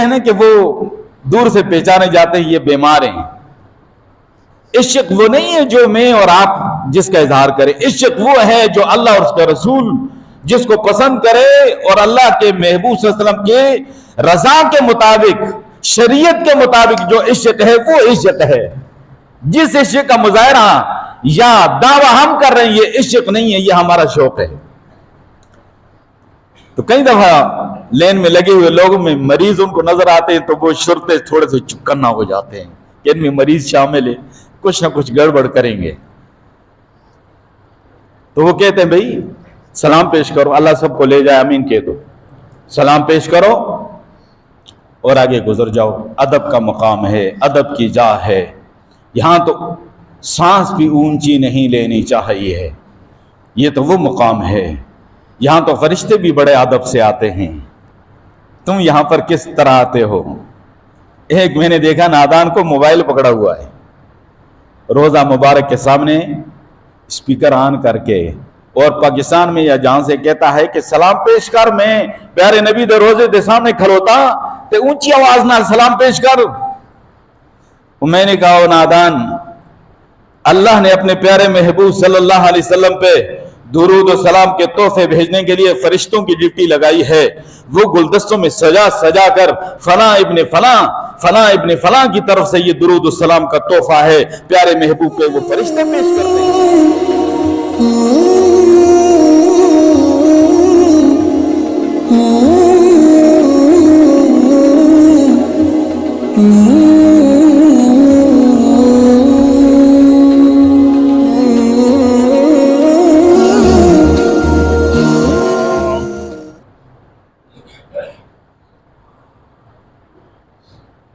हैं ना कि वो दूर से पहचाने जाते हैं ये बीमार हैं। इश्क वो नहीं है जो मैं और आप जिसका इजहार करें, इश्क वो है जो अल्लाह और उसका रसूल जिसको पसंद करे और अल्लाह के महबूब सल्लल्लाहु अलैहि वसल्लम के रजा के मुताबिक, शरीयत के मुताबिक जो इश्क है वो इश्क है। जिस इश्क का मुजाहरा या दावा हम कर रहे हैं ये इश्क नहीं है, ये हमारा शौक है। तो कई दफा लेन में लगे हुए लोगों में मरीज उनको नजर आते हैं तो वो शुरते थोड़े से चुकन्ना हो जाते हैं कि इनमें मरीज शामिल है, कुछ ना कुछ गड़बड़ करेंगे। तो वो कहते हैं भाई सलाम पेश करो, अल्लाह सबको ले जाए, अमीन कह दो, सलाम पेश करो और आगे गुजर जाओ। अदब का मकाम है, अदब की जा है। यहां तो सांस भी ऊंची नहीं लेनी चाहिए, ये तो वो मकाम है। यहां तो फरिश्ते भी बड़े अदब से आते हैं, तुम यहां पर किस तरह आते हो। एक मैंने देखा नादान को मोबाइल पकड़ा हुआ है, रोजा मुबारक के सामने स्पीकर ऑन करके और पाकिस्तान में या जहां से कहता है कि सलाम पेश कर, मैं प्यारे नबी दे रोजे दे सामने खलोता ते ऊंची आवाज ना सलाम पेश कर। मैंने कहा ओ नादान, अल्लाह ने अपने प्यारे महबूब सल्लल्लाहु अलैहि वसल्लम पे दुरूद और सलाम के तोहफे भेजने के लिए फरिश्तों की ड्यूटी लगाई है। वो गुलदस्तों में सजा सजा कर फला इब्ने फला की तरफ से ये दुरूद और सलाम का तोहफा है, प्यारे महबूब पे वो फरिश्ते पेश करते हैं।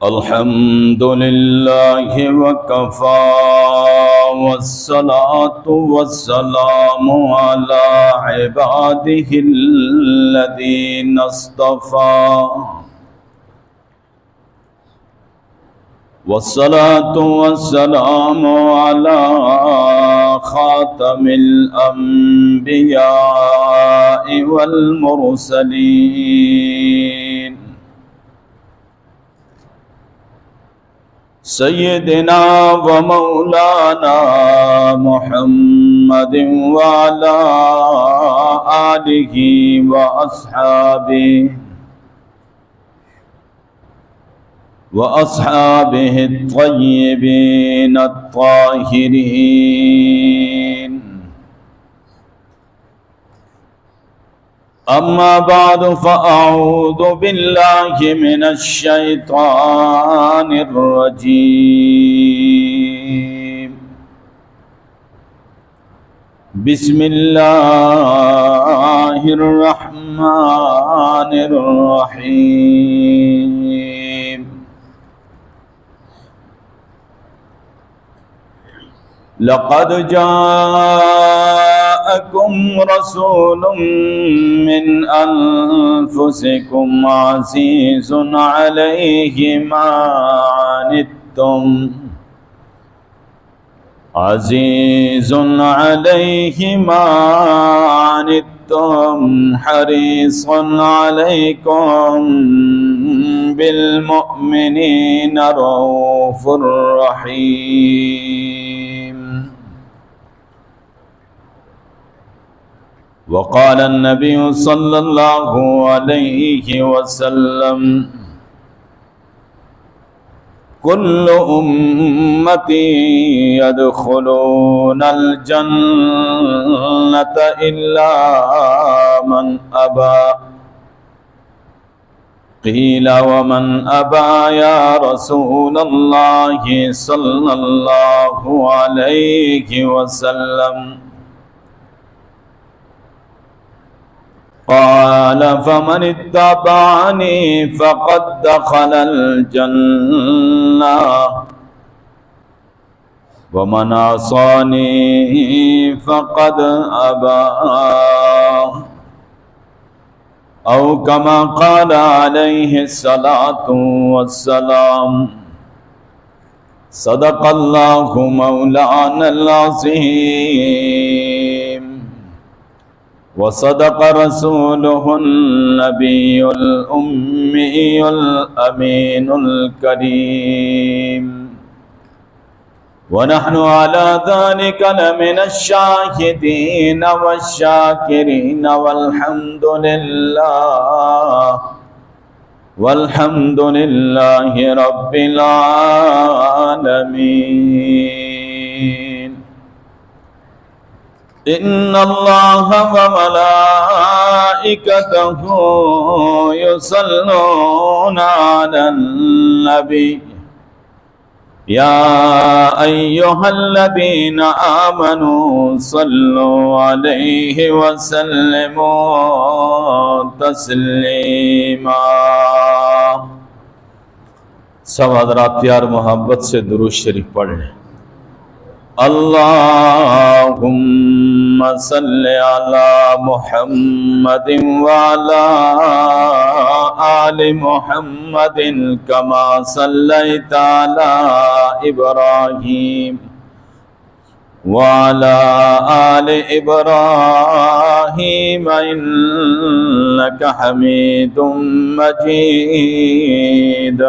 अल्हम्दुलिल्लाह वकफा वस्सलातु वस्सलामु अला इबादिहिल्लज़ीना इस्तफ़ा वस्सलातु वस्सलामु अला खातमिल अंबिया'i वल मुरसलीन सय्यदना व मौलाना मुहम्मदिन व अला आलिहि व अस्हाबिहि अत्तय्यिबीन अत्ताहिरीन। अम्मा बादु फ़अऊज़ु बिल्लाहि मिनश शैतानिर रजीम। बिस्मिल्लाहिर रहमानिर रहीम। लक़द जाअकुम रसूलुम मिन अनफुसिकुम अज़ीज़ुन अलैहि मा अनित्तुम हरीसुन अलैकुम बिल मुमिनीना रऊफुर रहीम। वक़ाल नबी सल्लल्लाहु अलैहि वसल्लम कुल्लु उम्मती यदखुलूनल जन्नत इल्ला मन अबा। क़ील व मन अबा या रसूलल्लाहि सल्लल्लाहु अलैहि वसल्लम। क़ाल फ़मन इत्तबअनी फ़क़द दख़लल जन्नह व मन असानी फ़क़द अबा। औ कमा क़ाल अलैहि सलातु वस्सलाम। सदक़ल्लाहु मौलानल अज़ीम। वसदक़ रसूलुहुन नबियुल उम्मियुल अमीनुल करीम वनहनु अला ज़ालिका लमिनश शाहिदीन वश्शाकिरीन वल्हम्दुलिल्लाहि रब्बिल आलमीन। इन्नल्लाह व मलाइकतहु युसल्लूना अलन नबी या अय्युहल्लज़ीना आमनू सल्लु अलैहि वसल्लिमू तस्लीमा। सब हज़रात यार मोहब्बत से दुरूद शरीफ पढ़ लें। अल्लाहुम्मा सल्लि अला मुहम्मदिन व अला आलि मुहम्मदिन कमा सल्लैता अला इब्राहीम व अला आलि इब्राहीम इन्नका हमीदुम मजीद।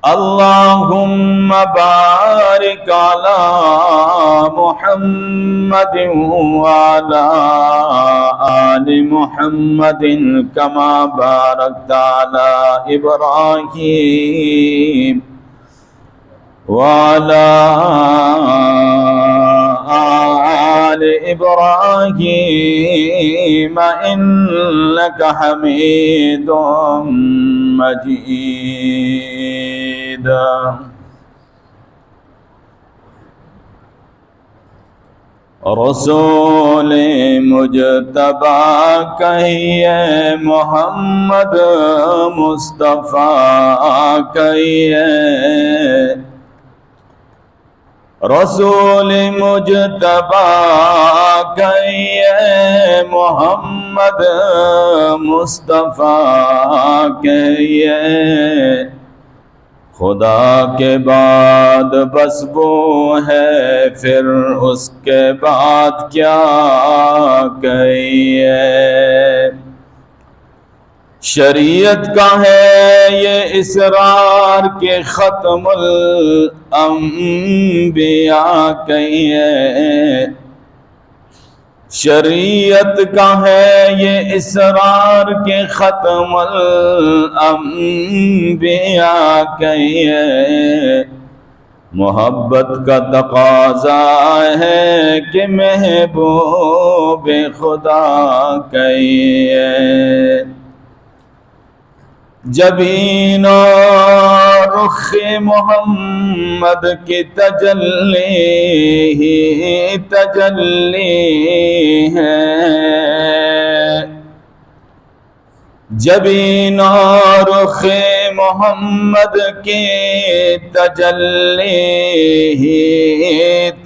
अल्लाहुम्मा बारिक अला मुहम्मदिन व अला आलि मुहम्मदिन कमा बारकता अला इब्राहीम व अला आलि इब्राहीम इन्नका हमीदुम मजीद। रसूल मुजतबा कहिए मोहम्मद मुस्तफ़ा कहिए। रसूल मुजतबा कहिए मोहम्मद मुस्तफ़ा कहिए। खुदा के बाद बस वो है फिर उसके बाद क्या कहिए। शरीयत का है ये इसरार के ख़त्मुल अंबिया कहिए। शरीयत का है ये इसरार के ख़त्मुल अंबिया कहिए। मोहब्बत का तकाज़ा है कि महबूब खुदा कहिए। जबीन रुख मोहम्मद की तजल्ली ही तजल्ली है। जबीन रुख मोहम्मद की तजल्ली ही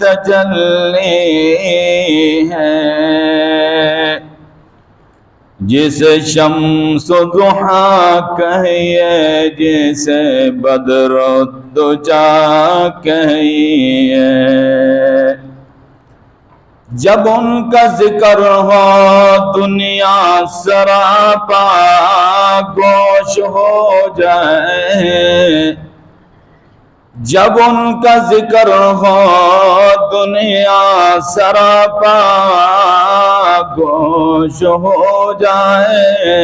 तजल्ली है। जिसे शम्स दुहा कहिए जिसे बद्र दुजा कहिए। जब उनका जिक्र हो दुनिया सरापा गोश हो जाए। जब उनका जिक्र हो दुनिया सरापा गोश हो जाए।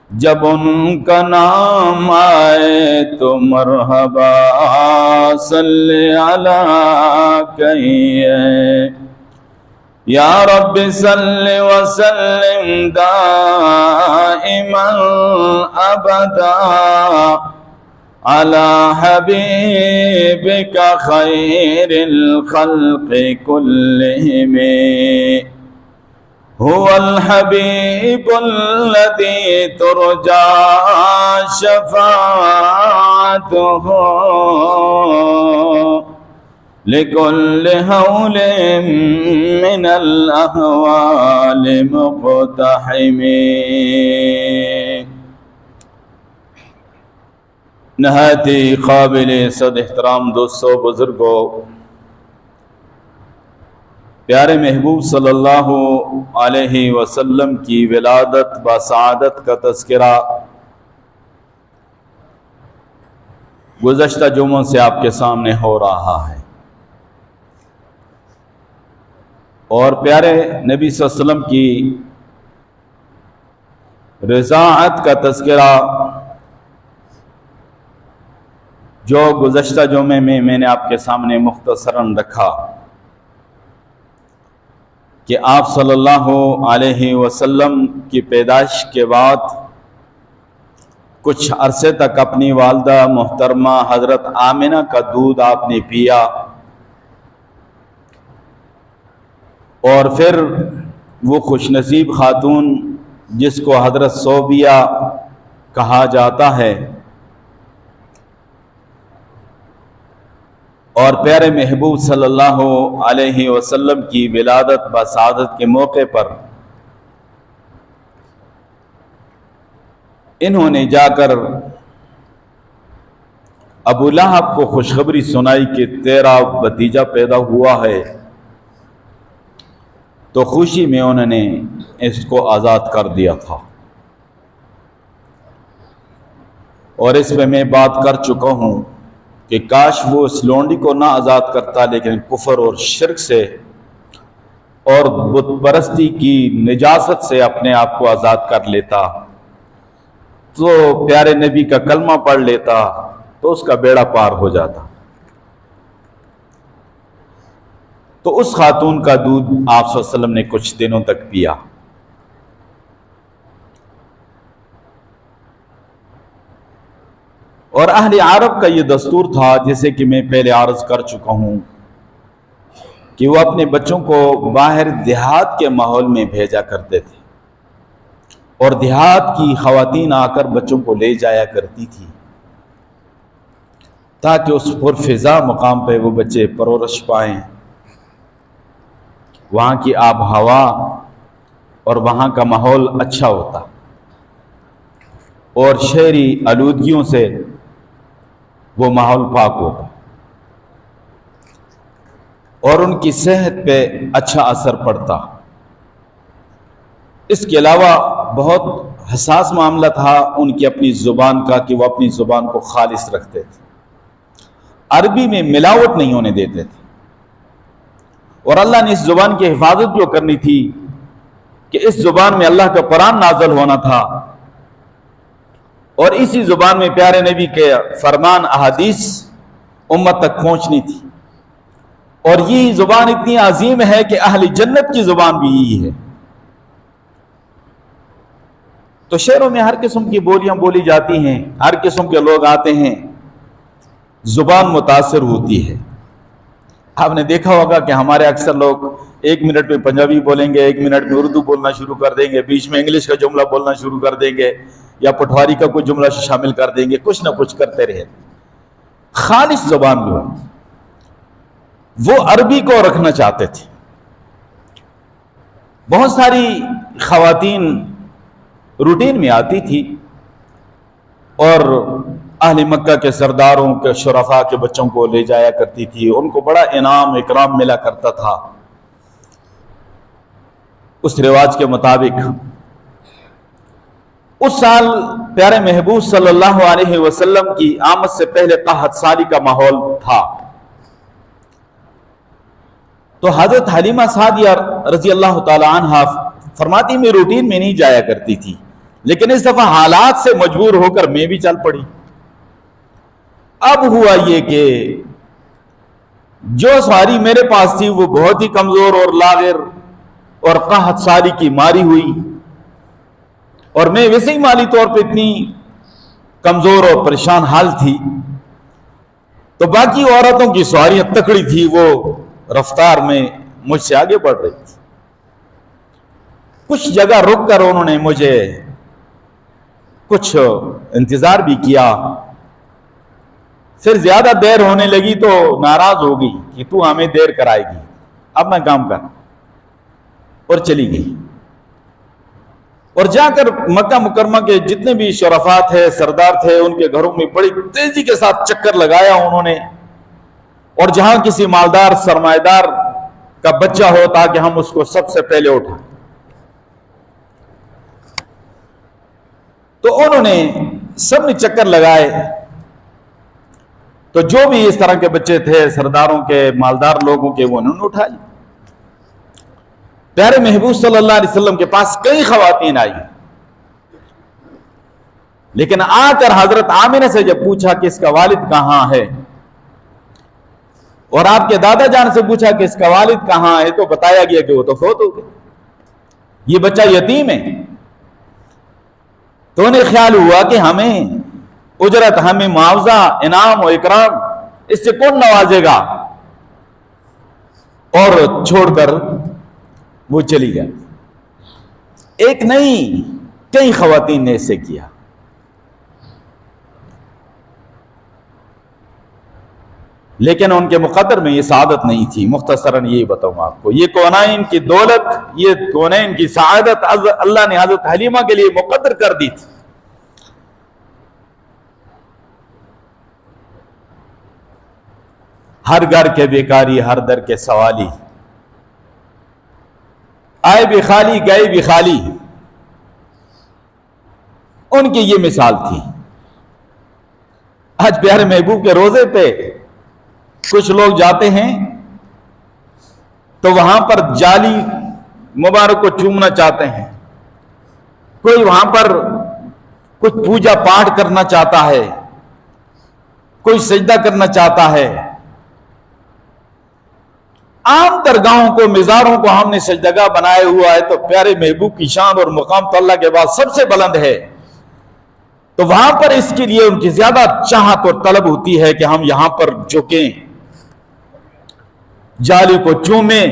जब उनका नाम आए तो मरहबा सल्ले अला कहिए। या रब्बि सल्लि व सल्लिम दाइमन अबदा अला हबीबिका खैरिल खल्क़ि कुल्लिहिम। हुवल हबीबुल्लज़ी तुरजा शफ़ाअतुहु लिकुल्लि हौलिन मिनल अहवालि मुक़तहिमी। नहायत काबिल सद एहतराम दोस्तों बुजुर्गों, प्यारे महबूब सल्लल्लाहु अलैहि वसल्लम की विलादत व सआदत का तज़किरा गुज़श्ता जुम्मों से आपके सामने हो रहा है और प्यारे नबी सल्लल्लाहु अलैहि वसल्लम की रज़ाअत का तज़किरा जो गुज़श्ता जुम्मे में मैंने आपके सामने मुख्तसरन रखा कि आप सल्लल्लाहु अलैहि वसल्लम की पैदाइश के बाद कुछ अरसे तक अपनी वालदा मोहतरमा हज़रत आमिना का दूध आपने पिया और फिर वो खुशनसीब खातून जिसको हज़रत सोबिया कहा जाता है और प्यारे महबूब सल्लल्लाहु अलैहि वसल्लम की विलादत व सआदत के मौके पर इन्होंने जाकर अबू लहब को खुशखबरी सुनाई कि तेरा भतीजा पैदा हुआ है, तो खुशी में उन्होंने इसको आज़ाद कर दिया था। और इस पे मैं बात कर चुका हूँ कि काश वो इस लोंडी को ना आज़ाद करता, लेकिन कुफर और शिर्क से और बुत परस्ती की निजासत से अपने आप को आज़ाद कर लेता, तो प्यारे नबी का कलमा पढ़ लेता, तो उसका बेड़ा पार हो जाता। तो उस खातून का दूध आप सल्लल्लाहु अलैहि वसल्लम ने कुछ दिनों तक पिया। और अहले अरब का ये दस्तूर था, जैसे कि मैं पहले अर्ज कर चुका हूँ, कि वो अपने बच्चों को बाहर देहात के माहौल में भेजा करते थे और देहात की ख़वातीन आकर बच्चों को ले जाया करती थी ताकि उस पुरफ़िज़ा मुकाम पे वो बच्चे परवरिश पाएँ, वहाँ की आब हवा और वहाँ का माहौल अच्छा होता और शहरी आलूदगियों से वो माहौल पाक होता और उनकी सेहत पे अच्छा असर पड़ता। इसके अलावा बहुत हसास मामला था उनकी अपनी ज़ुबान का कि वो अपनी ज़ुबान को खालिस रखते थे, अरबी में मिलावट नहीं होने देते थे। और अल्लाह ने इस ज़ुबान की हिफाजत जो करनी थी कि इस ज़ुबान में अल्लाह का कुरान नाज़िल होना था और इसी ज़ुबान में प्यारे नबी के फरमान अहादीस उम्मत तक पहुंचनी थी। और ये ज़ुबान इतनी अजीम है कि अहले जन्नत की ज़ुबान भी यही है। तो शहरों में हर किस्म की बोलियां बोली जाती हैं, हर किस्म के लोग आते हैं, ज़ुबान मुतासिर होती है। आपने देखा होगा कि हमारे अक्सर लोग 1 मिनट में पंजाबी बोलेंगे, 1 मिनट में उर्दू बोलना शुरू कर देंगे, बीच में इंग्लिश का जुमला बोलना शुरू कर देंगे या पटवारी का कोई जुमला शामिल कर देंगे, कुछ ना कुछ करते रहे। खालिस ज़ुबान जो वो अरबी को रखना चाहते थे। बहुत सारी ख़वातीन रूटीन में आती थी और अहले मक्का के सरदारों के शुरफा के बच्चों को ले जाया करती थी, उनको बड़ा इनाम इकराम मिला करता था। उस रिवाज के मुताबिक उस साल प्यारे महबूब सल्लल्लाहु अलैहि वसल्लम की आमद से पहले कहत साली का माहौल था। तो हजरत हलीमा सादिया रजी अल्लाह ताला अन्हा फरमाती मैं रूटीन में नहीं जाया करती थी, लेकिन इस दफा हालात से मजबूर होकर मैं भी चल पड़ी। अब हुआ ये कि जो सवारी मेरे पास थी वो बहुत ही कमजोर और लागिर और कहत साली की मारी हुई, और मैं वैसे ही माली तौर पे इतनी कमजोर और परेशान हाल थी। तो बाकी औरतों की सवारियां तकड़ी थी, वो रफ्तार में मुझसे आगे बढ़ रही थी। कुछ जगह रुक कर उन्होंने मुझे कुछ इंतजार भी किया। फिर ज्यादा देर होने लगी तो नाराज हो गई कि तू हमें देर कराएगी, अब मैं काम कर, और चली गई। और जाकर मक्का मुकरमा के जितने भी शरफा थे, सरदार थे, उनके घरों में बड़ी तेजी के साथ चक्कर लगाया उन्होंने। और जहां किसी मालदार सरमाएदार का बच्चा हो ताकि हम उसको सबसे पहले उठाएं। तो उन्होंने सबने चक्कर लगाए, तो जो भी इस तरह के बच्चे थे सरदारों के, मालदार लोगों के, वो उन्होंने उठा लिए। प्यारे महबूब सल्लल्लाहु अलैहि वसल्लम के पास कई खवातीन आई, लेकिन आकर हजरत आमिना से जब पूछा कि इसका वालिद कहां है, और आपके दादा जान से पूछा कि इसका वालिद कहां है, तो बताया गया कि वो तो फौत हो गए, ये बच्चा यतीम है। तो उन्हें ख्याल हुआ कि हमें उजरत, हमें मुआवजा, इनाम और इकराम इससे कौन नवाजेगा, और छोड़कर वो चली गई। एक नहीं, कई खवातीन ने इससे किया। लेकिन उनके मुकद्दर में ये सआदत नहीं थी। मुख्तसरन यही बताऊं आपको, ये कौनाइन की दौलत, ये कौनाइन की सआदत अल्लाह ने हजरत हलीमा के लिए मुकद्दर कर दी थी। हर घर के बेकारी, हर दर के सवाली, आए भी खाली गए भी खाली, उनकी ये मिसाल थी। आज प्यारे महबूब के रोजे पे कुछ लोग जाते हैं तो वहां पर जाली मुबारक को चूमना चाहते हैं, कोई वहां पर कुछ पूजा पाठ करना चाहता है, कोई सजदा करना चाहता है। आम दरगाहों को, मिज़ारों को हमने सजदगा बनाया हुआ है, तो प्यारे महबूब की शान और मुकाम तो अल्लाह के बाद सबसे बुलंद है। तो वहां पर इसके लिए उनकी ज्यादा चाहत और तलब होती है कि हम यहां पर झुकें, जाली को चूमें,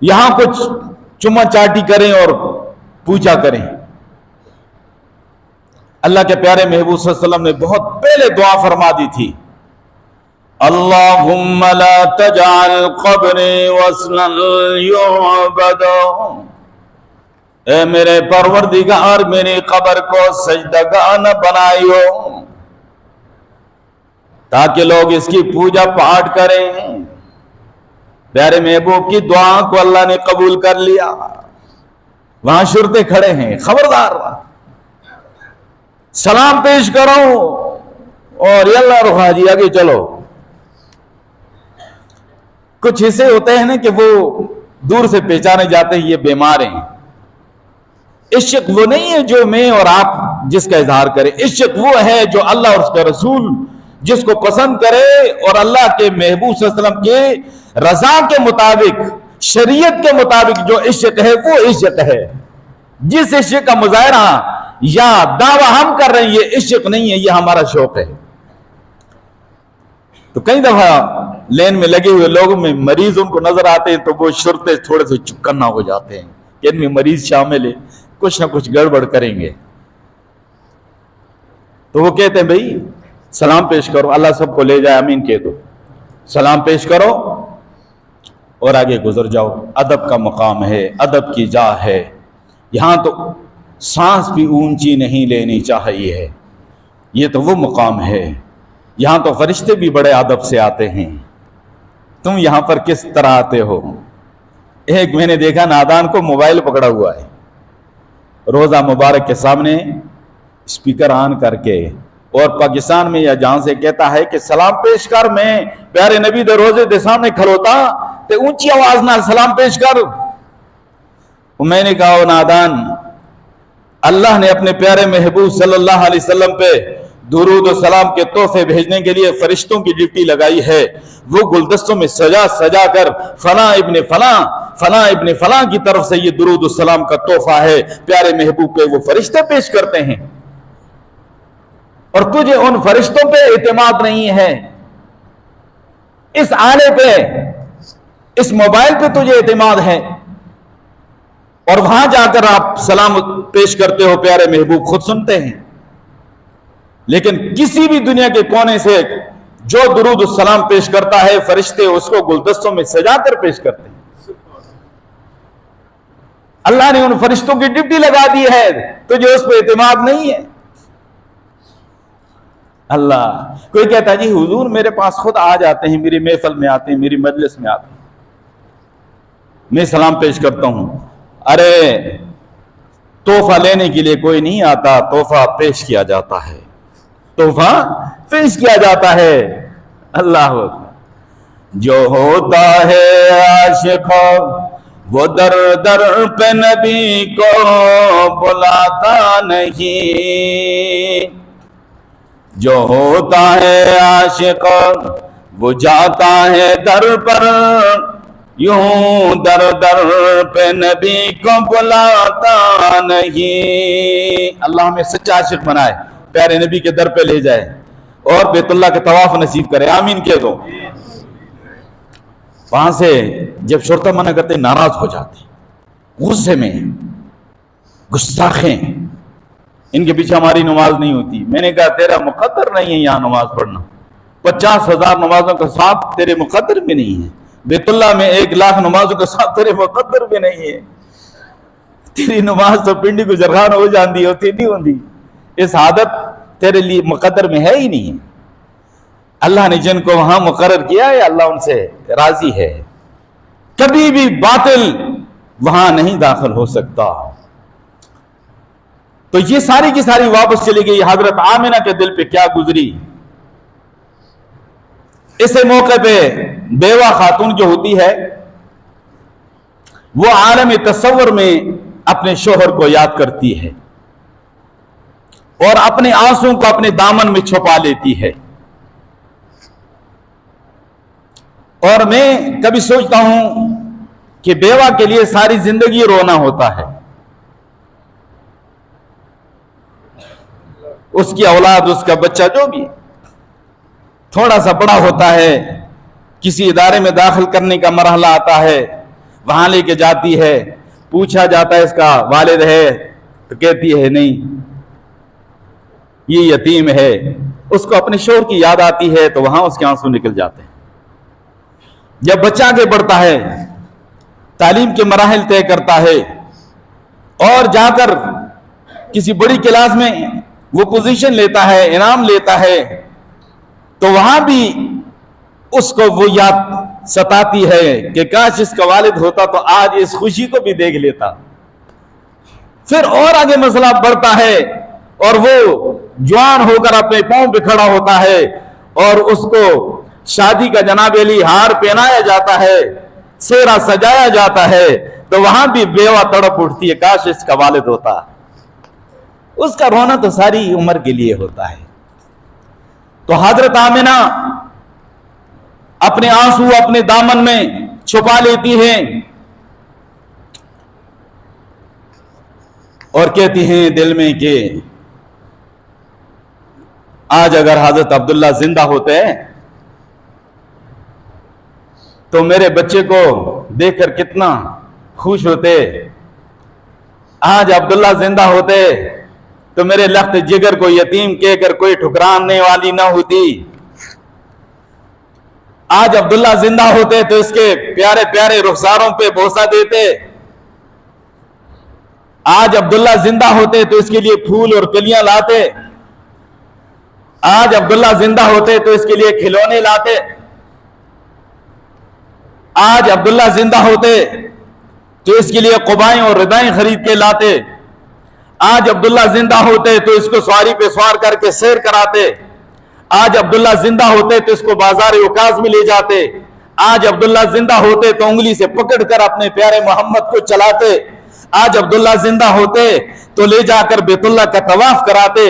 यहां कुछ चुम्मा चाटी करें और पूजा करें। अल्लाह के प्यारे महबूब सल्लल्लाहु अलैहि वसल्लम ने बहुत पहले दुआ फरमा दी थी, अल्लाहुम्मा ला तजअल क़ब्री वस्नन युअबद, ए मेरे परवरदिगार मेरी कब्र को सजदगाह न बनाइयो ताकि लोग इसकी पूजा पाठ करें। प्यारे महबूब की दुआ को अल्लाह ने कबूल कर लिया। वहां शुरते खड़े हैं, खबरदार सलाम पेश करो और यल्ला रुखा जी आगे चलो। कुछ हिस्से होते हैं ना कि वो दूर से पहचाने जाते हैं, ये बीमार हैं। इश्क वो नहीं है जो मैं और आप जिसका इजहार करें, इश्क वो है जो अल्लाह और उसका रसूल जिसको पसंद करे और अल्लाह के महबूब सल्लल्लाहु अलैहि वसल्लम के रजा के मुताबिक, शरीयत के मुताबिक जो इश्क है वो इश्क है। जिस इश्क का मुजाहरा या दावा हम कर रहे हैं ये इश्क नहीं है, ये हमारा शौक है। तो कई दफा लेन में लगे हुए लोगों में मरीज उनको नजर आते हैं तो वो शुरते थोड़े से चुकन्ना हो जाते हैं कि इनमें मरीज शामिल है, कुछ ना कुछ गड़बड़ करेंगे। तो वो कहते हैं भाई सलाम पेश करो, अल्लाह सबको ले जाए, अमीन कह दो, सलाम पेश करो और आगे गुजर जाओ। अदब का मकाम है, अदब की जा है। यहां तो सांस भी ऊंची नहीं लेनी चाहिए, ये तो वो मुकाम है। यहां तो फरिश्ते भी बड़े अदब से आते हैं, तुम यहां पर किस तरह आते हो। एक मैंने देखा नादान को मोबाइल पकड़ा हुआ है, रोजा मुबारक के सामने स्पीकर ऑन करके, और पाकिस्तान में या जहां से कहता है कि सलाम पेश कर, मैं प्यारे नबी दे रोजे दे सामने खलोता ते ऊंची आवाज नाल सलाम पेश कर। मैंने कहा ओ नादान, अल्लाह ने अपने प्यारे महबूब सल्लल्लाहु अलैहि वसल्लम पे दुरूद और सलाम के तोहफे भेजने के लिए फरिश्तों की ड्यूटी लगाई है। वो गुलदस्तों में सजा सजा कर फला इब्ने फला, फला इब्ने फला की तरफ से ये दुरूद और सलाम का तोहफा है, प्यारे महबूब पे वो फरिश्ते पेश करते हैं। और तुझे उन फरिश्तों पे एतमाद नहीं है, इस आले पे, इस मोबाइल पे तुझे एतमाद है, और वहां जाकर आप सलाम पेश करते हो, प्यारे महबूब खुद सुनते हैं। लेकिन किसी भी दुनिया के कोने से जो दुरूद सलाम पेश करता है, फरिश्ते उसको गुलदस्तों में सजाकर पेश करते हैं। अल्लाह ने उन फरिश्तों की ड्यूटी लगा दी है, तुझे उस पर एतमाद नहीं है। अल्लाह, कोई कहता है जी हुजूर मेरे पास खुद आ जाते हैं, मेरी महफिल में आते हैं, मेरी मजलिस में आते हैं, मैं सलाम पेश करता हूं। अरे तोहफा लेने के लिए कोई नहीं आता, तोहफा पेश किया जाता है, तोहफा पेश किया जाता है। अल्लाह अकबर। जो होता है आशिक वो दर दर पे नबी को बुलाता नहीं, जो होता है आशिक वो जाता है दर पर, यूं दर दर पे नबी को बुलाता नहीं। अल्लाह हमें सच्चा आशिक बनाए, प्यारे नबी के दर पे ले जाए और बैतुल्लाह के तवाफ नसीब करे, आमीन कह दो। वहां से जब शर्ता मना करते नाराज हो जाते, गुस्से में, गुस्साखें, इनके पीछे हमारी नमाज नहीं होती। मैंने कहा तेरा मुकद्दर नहीं है यहाँ नमाज पढ़ना, 50,000 नमाजों के साथ तेरे मुकद्दर भी नहीं है, बैतुल्लाह में 1,00,000 नमाजों के साथ तेरे मुकद्दर भी नहीं है, तेरी नमाज तो पिंडी गुजरखान हो जाती होती नहीं होती, इस आदत तेरे लिए मुकद्दर में है ही नहीं। अल्लाह ने जिनको वहां मुकर्रर किया है अल्लाह उनसे राजी है, कभी भी बातिल वहां नहीं दाखिल हो सकता। तो ये सारी की सारी वापस चली गई। हजरत आमिना के दिल पे क्या गुजरी, इस मौके पे बेवा खातून जो होती है वो आलम तसव्वुर में अपने शोहर को याद करती है और अपने आंसू को अपने दामन में छुपा लेती है। और मैं कभी सोचता हूं कि बेवा के लिए सारी जिंदगी रोना होता है, उसकी औलाद, उसका बच्चा जो भी थोड़ा सा बड़ा होता है, किसी इदारे में दाखिल करने का मरहला आता है, वहां लेके जाती है, पूछा जाता है इसका वालिद है, तो कहती है नहीं ये यतीम है। उसको अपने शोहर की याद आती है तो वहां उसके आंसू निकल जाते हैं। जब बच्चा आगे बढ़ता है, तालीम के मराहिल तय करता है और जाकर किसी बड़ी क्लास में वो पोजीशन लेता है, इनाम लेता है, तो वहां भी उसको वो याद सताती है कि काश इसका वालिद होता तो आज इस खुशी को भी देख लेता। फिर और आगे मसला बढ़ता है और वो जवान होकर अपने पांव पे खड़ा होता है और उसको शादी का जनाब अली हार पहनाया जाता है, सेहरा सजाया जाता है, तो वहां भी बेवा तड़प उठती है, काश इसका वालिद होता। उसका रोना तो सारी उम्र के लिए होता है। तो हजरत आमिना अपने आंसू अपने दामन में छुपा लेती हैं और कहती हैं दिल में कि आज अगर हजरत अब्दुल्ला जिंदा होते तो मेरे बच्चे को देखकर कितना खुश होते, आज अब्दुल्ला जिंदा होते तो मेरे लख्त जिगर को यतीम कहकर कोई ठुकराने वाली ना होती, आज अब्दुल्ला जिंदा होते तो इसके प्यारे प्यारे रुखसारों पे बोसा देते, आज अब्दुल्ला जिंदा होते तो इसके लिए फूल और कलियां लाते, आज अब्दुल्ला जिंदा होते तो इसके लिए खिलौने लाते, आज अब्दुल्ला जिंदा होते तो इसके लिए कुबाएं और रिदाएं खरीद के लाते, आज अब्दुल्ला जिंदा होते तो इसको सवारी पे सवार करके सैर कराते, आज अब्दुल्ला जिंदा होते तो इसको बाजार उकाज में ले जाते, आज अब्दुल्ला जिंदा होते तो उंगली से पकड़कर अपने प्यारे मोहम्मद को चलाते, आज अब्दुल्ला जिंदा होते तो ले जाकर बैतुल्लाह का तवाफ कराते।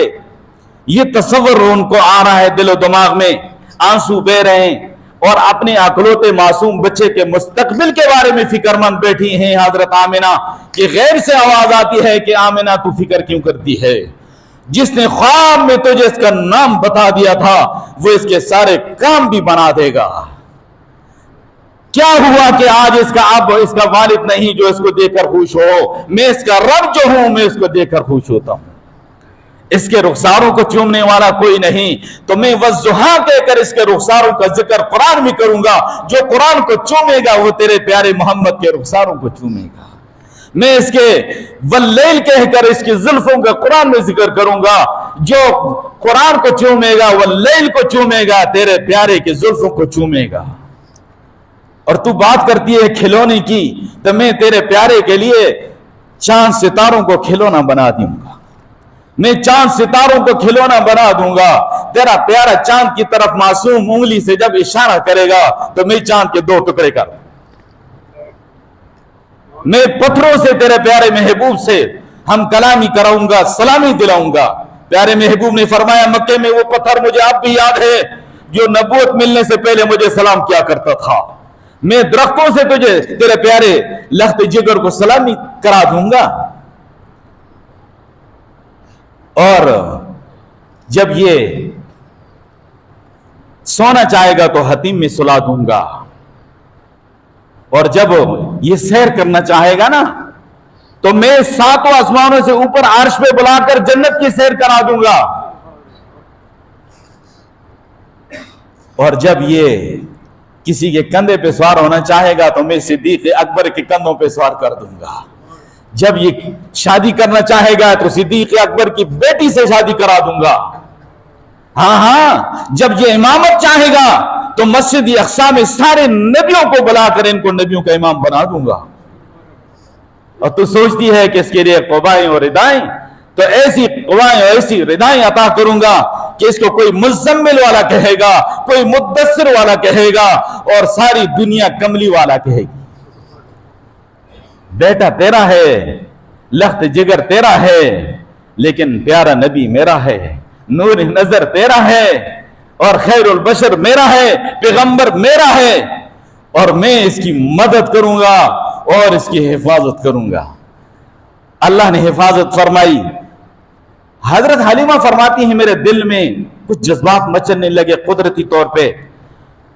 ये तस्वर उनको आ रहा है दिलो दिमाग में, आंसू बह रहे हैं और अपने अकलौते मासूम बच्चे के मुस्तकबिल के बारे में फिक्रमंद बैठी हैं हजरत आमिना कि गैर से आवाज आती है कि आमिना तू फिक्र क्यों करती है, जिसने ख्वाब में तुझे इसका नाम बता दिया था वो इसके सारे काम भी बना देगा। क्या हुआ कि आज इसका अब इसका वालिद नहीं जो इसको देखकर खुश हो, मैं इसका रब जो हूं मैं इसको देखकर खुश होता हूं। इसके रुखसारों को चूमने वाला कोई नहीं, तो मैं वज़्ज़ुहा कहकर इसके रुखसारों का जिक्र कुरान में करूंगा। जो कुरान को चूमेगा वो तेरे प्यारे मोहम्मद के रुखसारों को चूमेगा। मैं इसके वल्लैल कहकर इसकी जुल्फों का कुरान में जिक्र करूंगा। जो कुरान को चूमेगा, वो लैल को चूमेगा, तेरे प्यारे के जुल्फों को चूमेगा। और तू बात करती है खिलौने की, तो मैं तेरे प्यारे के लिए चांद सितारों को खिलौना बना दूंगा। मैं चांद सितारों को खिलौना बना दूंगा। तेरा प्यारा चांद की तरफ मासूम उंगली से जब इशारा करेगा तो मैं चांद के 2 टुकड़े कर, मैं पत्थरों से तेरे प्यारे महबूब से हम कलामी कराऊंगा, सलामी दिलाऊंगा। प्यारे महबूब ने फरमाया, मक्के में वो पत्थर मुझे अब भी याद है जो नबूवत मिलने से पहले मुझे सलाम किया करता था। मैं दरख्तों से तुझे तेरे प्यारे लख्त जिगर को सलामी करा दूंगा। और जब ये सोना चाहेगा तो हतीम में सुला दूंगा। और जब ये सैर करना चाहेगा ना, तो मैं 7 आसमानों से ऊपर अर्श पे बुलाकर जन्नत की सैर करा दूंगा। और जब ये किसी के कंधे पे सवार होना चाहेगा तो मैं सिद्दीक अकबर के कंधों पे सवार कर दूंगा। जब ये शादी करना चाहेगा तो सिद्दीक अकबर की बेटी से शादी करा दूंगा। हाँ, जब ये इमामत चाहेगा तो मस्जिद अक्सा में सारे नबियों को बुलाकर इनको नबियों का इमाम बना दूंगा। और तू सोचती है कि इसके लिए क़ुबाएं और रिदाएं, तो ऐसी क़ुबाएं और ऐसी रिदाएं अता करूंगा कि इसको कोई मुज़म्मिल वाला कहेगा, कोई मुद्दस्सिर वाला कहेगा और सारी दुनिया कमली वाला कहेगी। बेटा तेरा है, लख्त जिगर तेरा है, लेकिन प्यारा नबी मेरा है, नूर नजर तेरा है और खैरुल बशर मेरा है, पैगंबर मेरा है। और मैं इसकी मदद करूंगा और इसकी हिफाजत करूंगा। अल्लाह ने हिफाजत फरमाई। हजरत हलीमा फरमाती है, मेरे दिल में कुछ जज्बात मचलने लगे कुदरती तौर पे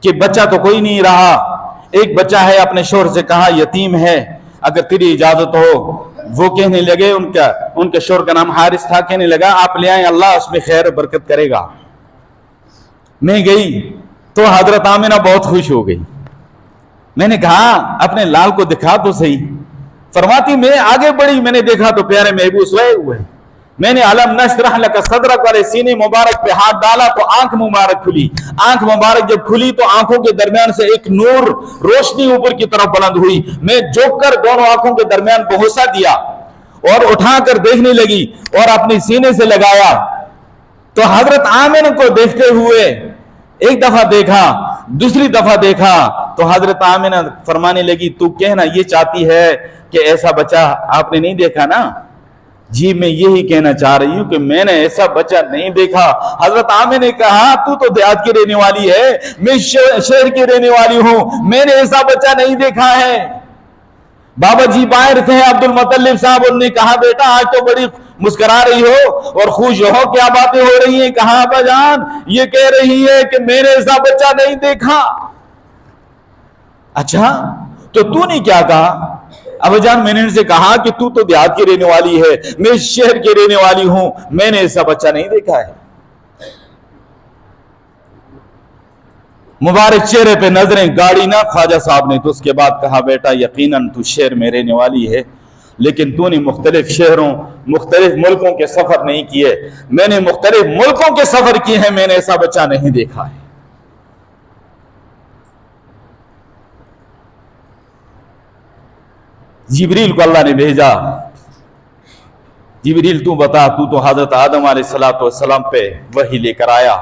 कि बच्चा तो कोई नहीं रहा। एक बच्चा है, अपने शोहर से कहा यतीम है, अगर तेरी इजाजत हो। वो कहने लगे, उनके शोहर का नाम हारिस था, कहने लगा आप ले आए, अल्लाह उसमें खैर बरकत करेगा। मैं गई तो हजरत आमिना बहुत खुश हो गई। मैंने कहा अपने लाल को दिखा तो सही। फरमाती मैं आगे बढ़ी, मैंने देखा तो प्यारे महबूब सोए हुए। मैंने अलम नशरह लक सदरक वाले सीने मुबारक पे हाथ डाला तो आंख मुबारक खुली। आंख मुबारक जब खुली तो आंखों के दरमियान से एक नूर, रोशनी ऊपर की तरफ बुलंद हुई। मैं झुक कर दोनों आंखों के दरमियान भरोसा दिया और उठाकर देखने लगी और अपने सीने से लगाया तो हजरत आमिना को देखते हुए एक दफा देखा, दूसरी दफा देखा तो हजरत आमिना फरमाने लगी, तू कहना ये चाहती है कि ऐसा बच्चा आपने नहीं देखा ना? जी मैं यही कहना चाह रही हूं कि मैंने ऐसा बच्चा नहीं देखा। हजरत आमिना ने कहा तू तो देहात की रहने वाली है, मैं शहर की रहने वाली हूं, मैंने ऐसा बच्चा नहीं देखा है। बाबा जी बाहर थे, अब्दुल मुत्तलिब साहब, उन्होंने कहा बेटा आज तो बड़ी मुस्कुरा रही हो और खुश हो, क्या बातें हो रही हैं? कहा अब्बा जान ये कह रही है कि मैंने ऐसा बच्चा नहीं देखा। अच्छा तो तूने क्या कहा? अब्बा जान मैंने इनसे कहा कि तू तो देहात की रहने वाली है, मैं शहर की रहने वाली हूं, मैंने ऐसा बच्चा नहीं देखा है। मुबारक चेहरे पे नजरें गाड़ी ना ख्वाजा साहब ने। तो उसके बाद कहा बेटा यकीनन तू शहर में रहने वाली है, लेकिन तूने मुख्तलिफ शहरों मुख्तलिफ मुल्कों के सफर नहीं किए। मैंने मुख्तलिफ मुल्कों के सफर किए हैं, मैंने ऐसा बच्चा नहीं देखा है। जिब्रील को अल्लाह ने भेजा, जिब्रील तू बता, तू तो हजरत आदम अलैहिस्सलाम पे वही लेकर आया,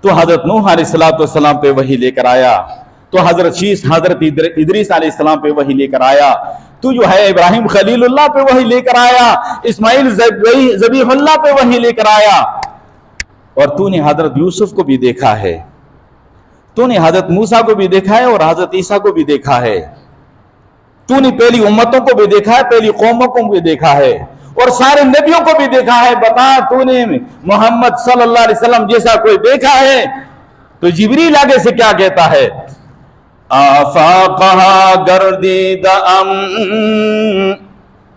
तो हजरत नूह अलैहिस्सलाम पे वही लेकर आया, तो हजरत इदरीस अलैहिस्सलाम पे वही लेकर आया, तू जो है इब्राहिम खलीलुल्लाह पे वही लेकर आया, इस्माइल ज़बीहुल्लाह पे वही लेकर आया। और तूने हजरत यूसुफ को भी देखा है, तूने हजरत मूसा को भी देखा है और हजरत ईसा को भी देखा है। तूने पहली उम्मतों को भी देखा है, पहली कौमों को भी देखा है और सारे नबियों को भी देखा है। बता तूने मोहम्मद सल्लल्लाहु अलैहि वसल्लम जैसा कोई देखा है? तो जिब्रील आगे से क्या कहता है? आफाक़हा गर्दीदा अम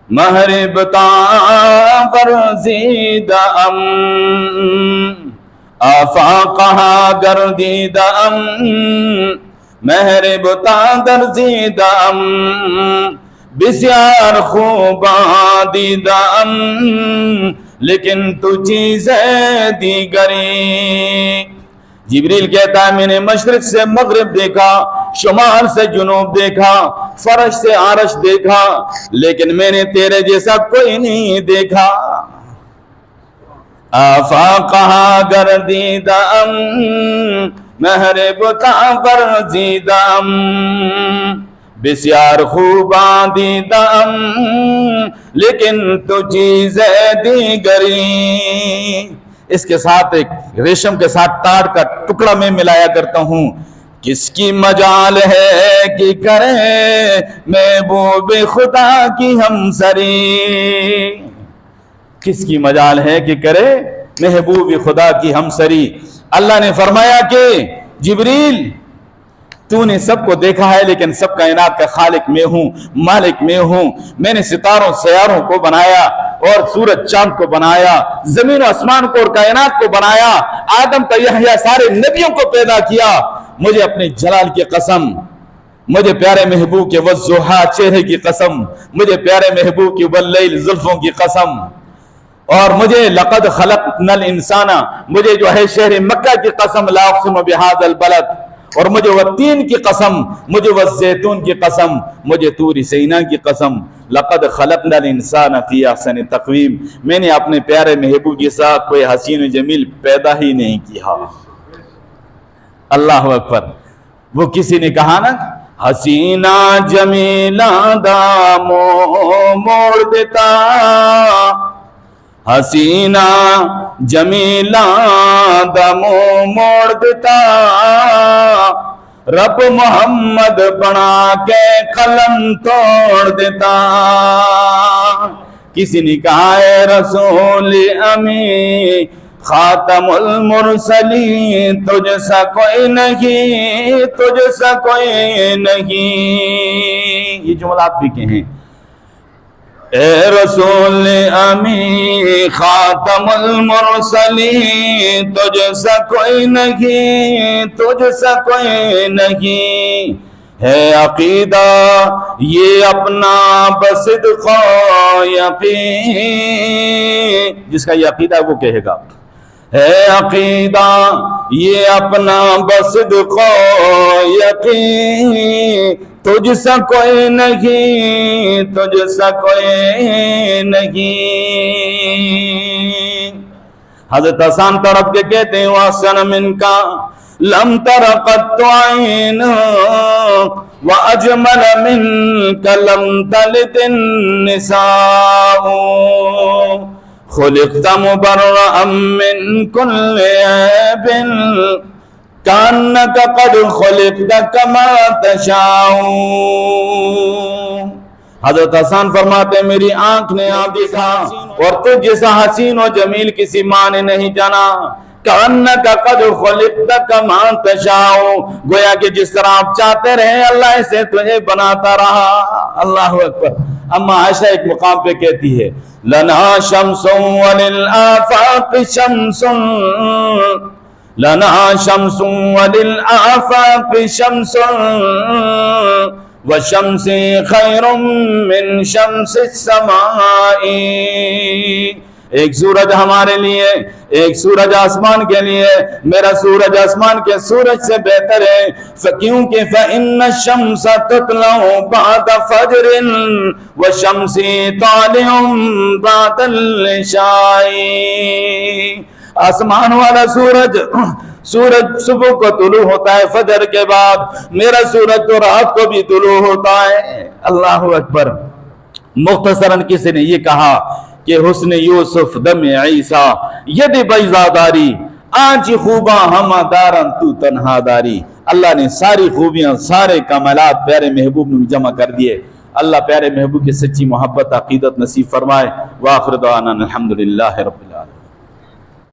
महरिबता फरज़ीदा अम, आफाक़हा गर्दीदा अम महरिबता दर्जीदा अम, बिस्यार खूबा दीदा अम लेकिन तू चीज़ें दीगरी। जिब्रील कहता है मैंने मशरिक से मगरिब देखा, शुमाल से जुनूब देखा, फरश से आरश देखा, लेकिन मैंने तेरे जैसा कोई नहीं देखा। आफाक़हा गर्दीदाम महरबता वर्जीदाम बिस्यार खूबा दीदाम लेकिन तो चीज़ें दीगरी। इसके साथ एक रेशम के साथ ताड़ का टुकड़ा में मिलाया करता हूं। किसकी मजाल है कि करे महबूब खुदा की हमसरी। किसकी मजाल है कि करे महबूब खुदा की हमसरी। अल्लाह ने फरमाया कि जिब्रील तूने सबको देखा है, लेकिन सब कायनात का खालिक मैं हूं, मालिक मैं हूं। मैंने सितारों सयारों को बनाया और सूरज चांद को बनाया, जमीन और आसमान को और कायनात को बनाया, आदम तयहया सारे नबियों को पैदा किया। मुझे अपने जलाल की कसम, मुझे प्यारे महबूब के वज़्ज़ुहा चेहरे की कसम, मुझे प्यारे महबूब की वल्लैल जुल्फों की कसम, और मुझे लक़द खलक़नल इंसाना, मुझे जो है शहर मक्का की कसम, ला उक़सिमु बिहाज़ल बलद, और मुझे वह तीन की कसम, मुझे वह जैतून की कसम, मुझे तूर सीना की कसम, लक़द खलक़नल इंसान फ़ी अहसनि तक़वीम। मैंने अपने प्यारे महबूब के साथ कोई हसीन जमील पैदा ही नहीं किया। अल्लाह अकबर। वो किसी ने कहा ना, हसीना जमीला दामो मोड़ देता, हसीना जमीला दमो मोड़ देता, रब मोहम्मद बना के कलम तोड़ देता। किसी ने कहा है रसूल अमी खातमुल मुरसलीन, तुझसा कोई नहीं, तुझसा कोई नहीं। ये जुमला आप भी कहें, ए रसूल अमी खातमुल मुरसलीन, तुझसा कोई नहीं, तुझसा कोई नहीं। है अकीदा ये अपना बसिद्क़ो यकीन, जिसका ये अकीदा वो कहेगा। है अकीदा ये अपना बसिद्क़ो यकीन, तुझसा कोई नहीं, तुझसा कोई नहीं। हज़रत हसन तड़प के कहते हैं वासन मिनका लम तरक़त ऐन व अजमल मिनका लम तलिदिन निसाउ, खुलिक़्त मुबर्रअम मिन कुल्लि ऐबिन कान्नका क़द खुलिक़्त कमा तशाउ। हज़रत हसन फरमाते मेरी आंख ने आप देखा और तुझ जैसा हसीन और जमील किसी माँ ने नहीं जाना। कान्नका क़द खुलिक़्त कमा तशाउ, गोया कि जिस तरह आप चाहते रहे अल्लाह ऐसे तुझे बनाता रहा। अल्लाह अकबर। अम्मा आयशा एक मुकाम पे कहती है, लना शम्सुन वलिल आफाक़ शम्सुन, लना शम्सुन वलिल आफाक़ शम्सुन व शम्सी खैरुम मिन शम्सिस समाई। एक सूरज हमारे लिए, एक सूरज आसमान के लिए, मेरा सूरज आसमान के सूरज से बेहतर है। क्योंकि फ़इन्न शम्स ततलउ बाद फजरिन व शम्सी तालिउम बादल इशाई। आसमान वाला सूरज सुबह को तुलू होता है फजर के बाद, मेरा सूरज तो रात को भी तुलू होता है। अल्लाह अकबर। मुख्तसरन किसी ने ये कहा कि हुस्न यूसुफ दम ईसा यदि बैजादारी आज खूबा हमा दारन तू तन्हादारी। अल्लाह ने सारी खूबियां सारे कमालात प्यारे महबूब में जमा कर दिए। अल्लाह प्यारे महबूब की सच्ची मोहब्बत अकीदत नसीब फरमाए। व आखिर दुआना अल्हम्दुलिल्लाहि रब्बिल